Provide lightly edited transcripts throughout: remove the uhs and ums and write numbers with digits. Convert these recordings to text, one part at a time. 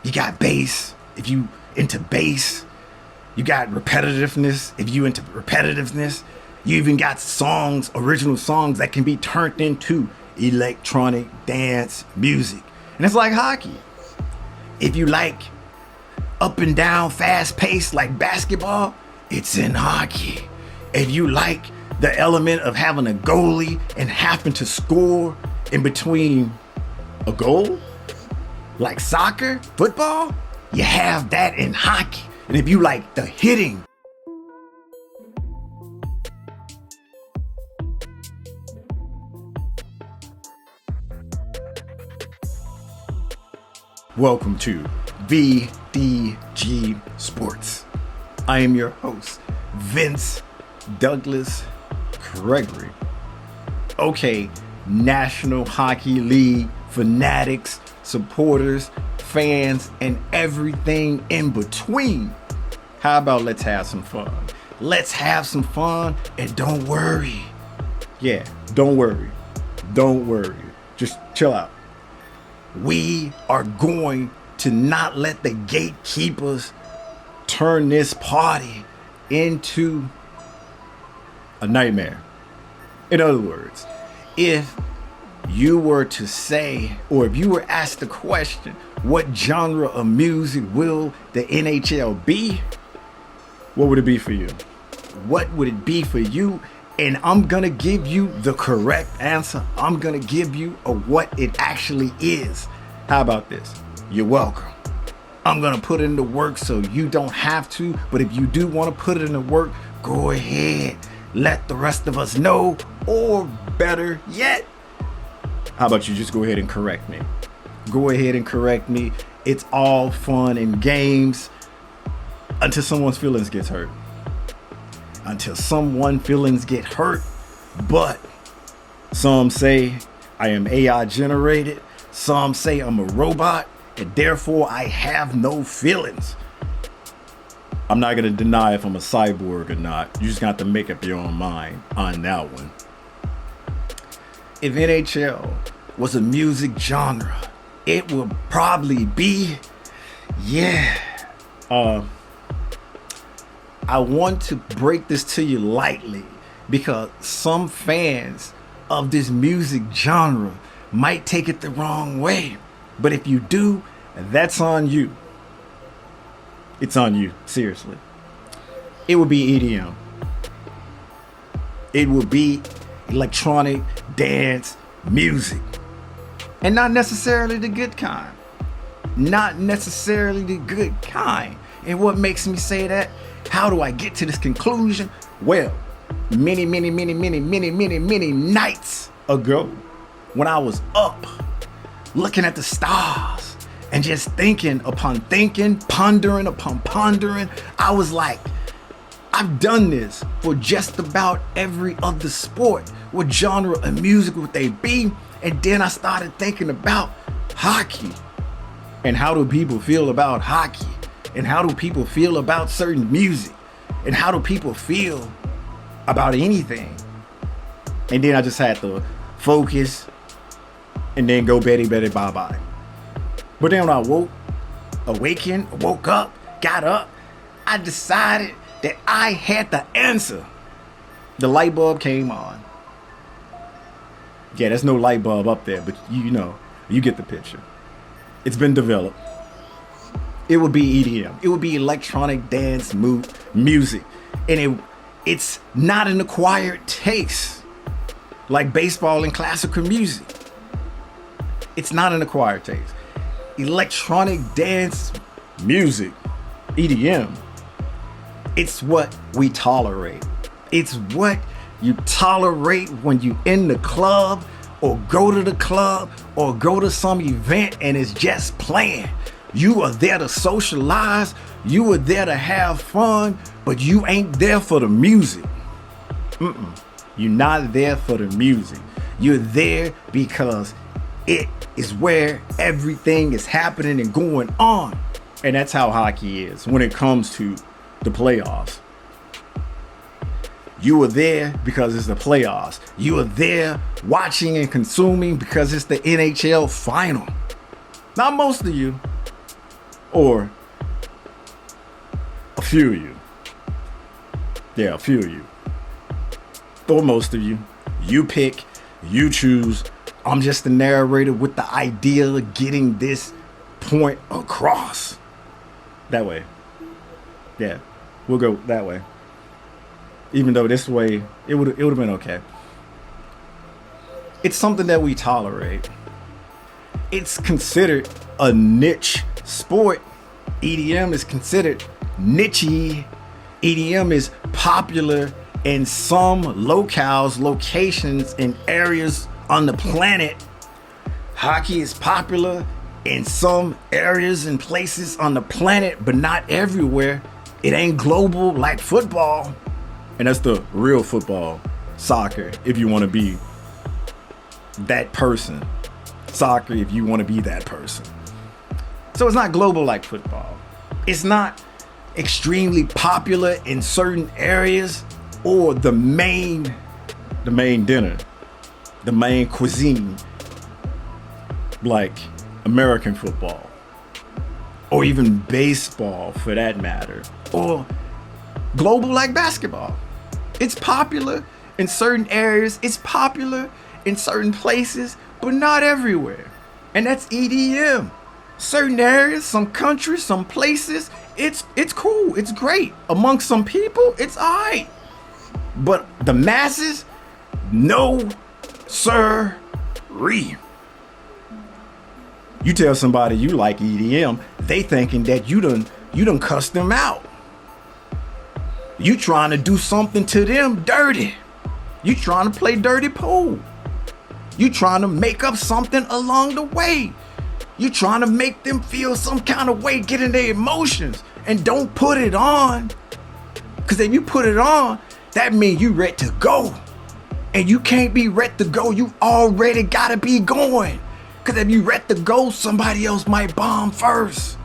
You got bass, if you into bass. You got repetitiveness, if you into repetitiveness. You even got songs, original songs that can be turned into electronic dance music. And it's like hockey. If you like up and down, fast paced like basketball, it's in hockey. If you like the element of having a goalie and having to score in between a goal, like soccer, football, you have that in hockey. And if you like the hitting, welcome to VDG Sports. I am your host, Vince Douglas Gregory. Okay, National Hockey League fanatics, supporters, fans, and everything in between. How about let's have some fun? Let's have some fun and don't worry. Yeah, don't worry. Don't worry. Just chill out. We are going to not let the gatekeepers turn this party into a nightmare. In other words, if you were to say, or if you were asked the question, what genre of music will the NHL be? What would it be for you? What would it be for you? And I'm gonna give you the correct answer. I'm gonna give you what it actually is. How about this? You're welcome. I'm gonna put it into work so you don't have to, but if you do wanna put it into work, go ahead. Let the rest of us know, or better yet, how about you just go ahead and correct me? Go ahead and correct me. It's all fun and games until someone's feelings gets hurt. Until someone's feelings get hurt. But some say I am AI generated. Some say I'm a robot and therefore I have no feelings. I'm not gonna deny if I'm a cyborg or not. You just got to make up your own mind on that one. If NHL was a music genre, it would probably be, I want to break this to you lightly because some fans of this music genre might take it the wrong way. But if you do, that's on you. It's on you, seriously. It would be EDM. It would be electronic dance music. And not necessarily the good kind. Not necessarily the good kind. And what makes me say that? How do I get to this conclusion? Well, many nights ago, when I was up looking at the stars and just thinking upon thinking, pondering upon pondering, I was like, I've done this for just about every other sport. What genre of music would they be? And then I started thinking about hockey. And how do people feel about hockey? And how do people feel about certain music? And how do people feel about anything? And then I just had to focus and then go Betty bye-bye. But then when I woke up, got up, I decided that I had the answer. The light bulb came on. Yeah, there's no light bulb up there, but you get the picture. It's been developed. It would be EDM. It would be electronic dance music. And it's not an acquired taste like baseball and classical music. It's not an acquired taste. Electronic dance music, EDM, it's what we tolerate. It's what you tolerate when you in the club or go to the club or go to some event and it's just playing. You are there to socialize. You are there to have fun, but you ain't there for the music. You're not there for the music. You're there because it is where everything is happening and going on. And that's how hockey is when it comes to the playoffs. You are there because it's the playoffs. You are there watching and consuming because it's the NHL final. Not most of you. Or a few of you. Yeah, a few of you. Or most of you. You pick, you choose. I'm just the narrator with the idea of getting this point across. That way. Yeah, we'll go that way. Even though this way, it would have been okay. It's something that we tolerate. It's considered a niche sport. EDM is considered niche-y. EDM is popular in some locales, locations, and areas on the planet. Hockey is popular in some areas and places on the planet, but not everywhere. It ain't global like football. And that's the real football, soccer, if you want to be that person. Soccer, if you want to be that person. So it's not global like football. It's not extremely popular in certain areas, or the main dinner, the main cuisine, like American football, or even baseball for that matter, or global like basketball. It's popular in certain areas, it's popular in certain places, but not everywhere. And that's EDM. Certain areas, some countries, some places, it's cool, it's great. Among some people, it's alright. But the masses, no sir-ree. You tell somebody you like EDM, they thinking that you done cussed them out. You trying to do something to them dirty. You trying to play dirty pool. You trying to make up something along the way. You trying to make them feel some kind of way, get in their emotions, and don't put it on. Because if you put it on, that means you ready to go. And you can't be ready to go. You already gotta be going. Because if you ready to go, somebody else might bomb first.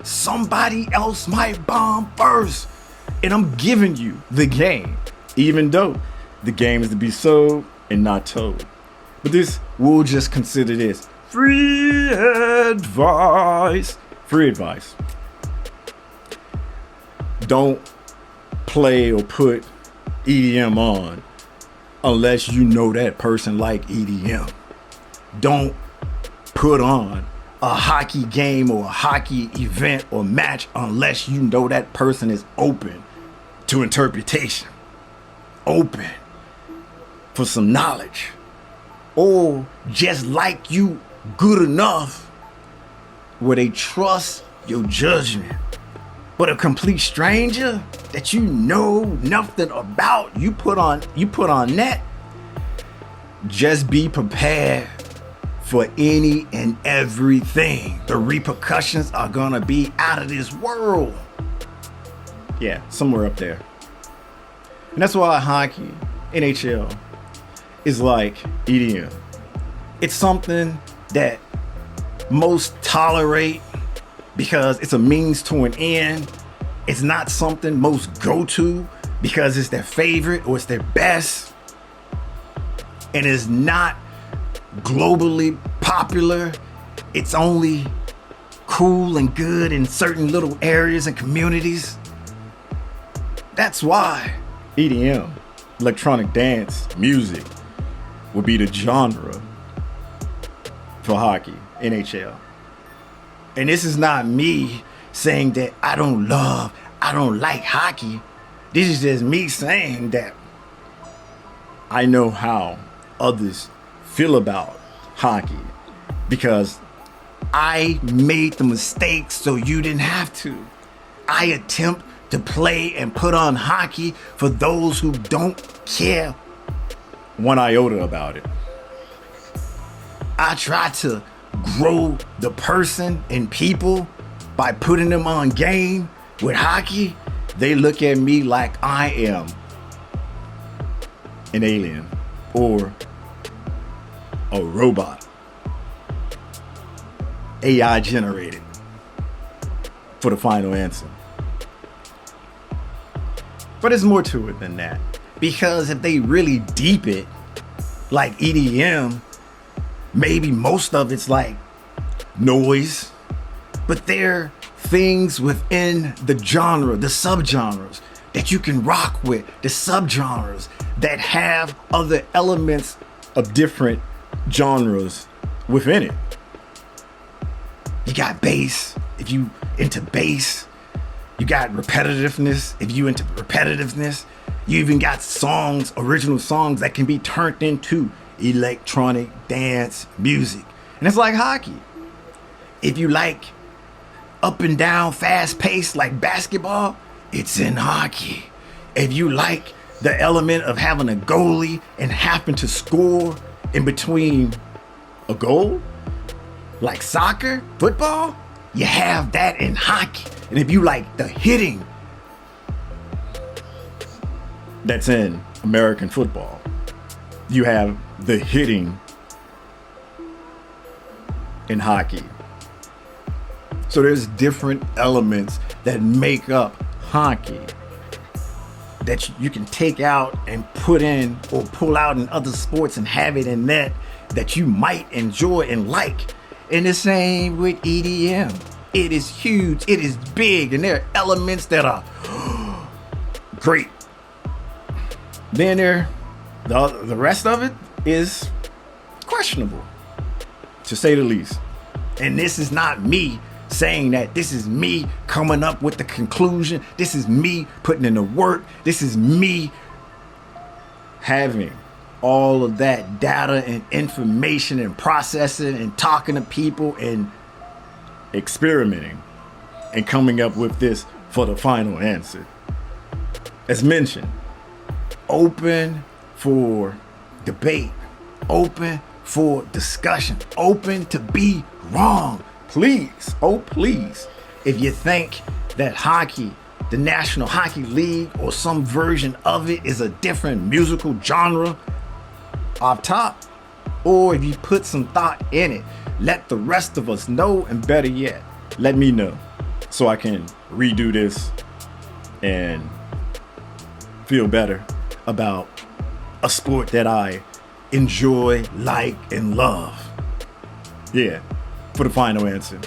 Somebody else might bomb first. And I'm giving you the game, even though the game is to be sold and not told. But we'll just consider this free advice. Free advice. Don't play or put EDM on unless you know that person like EDM. Don't put on a hockey game or a hockey event or match unless you know that person is open to interpretation, open for some knowledge, or just like you good enough where they trust your judgment. But a complete stranger that you know nothing about, you put on that, just be prepared for any and everything. The repercussions are gonna be out of this world. Yeah, somewhere up there. And that's why hockey, NHL, is like EDM. It's something that most tolerate because it's a means to an end. It's not something most go to because it's their favorite or it's their best. And it's not globally popular. It's only cool and good in certain little areas and communities. That's why EDM, electronic dance music, would be the genre for hockey, NHL. And this is not me saying that I don't like hockey. This is just me saying that I know how others feel about hockey because I made the mistakes so you didn't have to. I attempt to play and put on hockey for those who don't care one iota about it. I try to grow the person and people by putting them on game with hockey. They look at me like I am an alien or a robot, AI generated for the final answer. But there's more to it than that, because if they really deep it, like EDM, maybe most of it's like noise, But there are things within the genre, the subgenres that you can rock with, the subgenres that have other elements of different genres within it. You got bass, if you into bass. You got repetitiveness, if you into repetitiveness. You even got songs, original songs that can be turned into electronic dance music. And it's like hockey. If you like up and down, fast paced like basketball, it's in hockey. If you like the element of having a goalie and having to score in between a goal, like soccer, football, you have that in hockey. And if you like the hitting, that's in American football. You have the hitting in hockey. So there's different elements that make up hockey that you can take out and put in or pull out in other sports and have it in that you might enjoy and like. And the same with EDM. It is huge, it is big, and there are elements that are great. Then the rest of it is questionable, to say the least. And this is not me saying that. This is me coming up with the conclusion. This is me putting in the work. This is me having all of that data and information and processing and talking to people and experimenting and coming up with this for the final answer. As mentioned, open for debate, open for discussion, open to be wrong. Please, oh please, if you think that hockey, the National Hockey League, or some version of it is a different musical genre off top, or if you put some thought in it, let the rest of us know, and better yet, let me know so I can redo this and feel better about a sport that I enjoy, like, and love. Yeah, for the final answer.